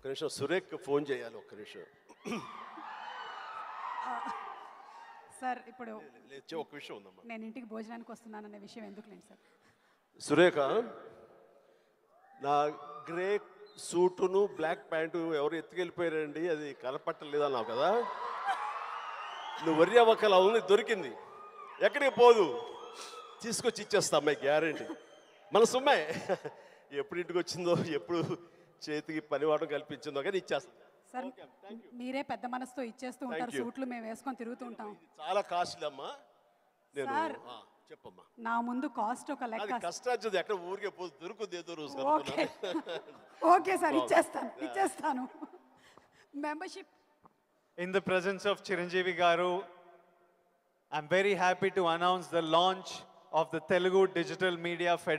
ఒక నిమిషం సురేఖ్ ఫోన్ చేయాలి, ఒక్క నిమిషం. సార్ ఇప్పుడు ఒక విషయం ఉందమ్మా. నేను ఇంటికి భోజనానికి వస్తున్నాననే విషయం ఎందుకులేండి సార్. సురేఖ, నా గ్రే సూటును బ్లాక్ ప్యాంటు ఎవరు ఎత్తుకెళ్ళిపోయారండి, అది కనపట్టలేదు అన్నావు కదా. నువ్వు వరి అవ్వకల ఉంది, దొరికింది, ఎక్కడికి పోదు, తీసుకొచ్చి ఇచ్చేస్తా అమ్మాయి, గ్యారంటీ. మన సుమ్మాయి ఎప్పుడు ఇంటికి వచ్చిందో, ఎప్పుడు చేతికి పనివాడం కల్పించిందో కానీ ఇచ్చేస్తా. సార్ మీరే పెద్ద మనసుతో ఇచ్చేస్తూ ఉంటారు, సూట్లు మేము వేసుకొని తిరుగుతూ ఉంటాం. చాలా కాస్ట్లీ అమ్మా. నేను సార్ చెప్పమ్మా. నా ముందు కాస్ట్ ఒక లెక్క. కష్టార్జిత ఎక్కడ ఊరికే పోదు, దొరుకుతుంది ఏదో రోజు. ఓకే సార్, ఇచ్చేస్తాను. Membership. In the presence of Chiranjeevi Garu, I'm very happy to announce the launch of the Telugu Digital Media Federation.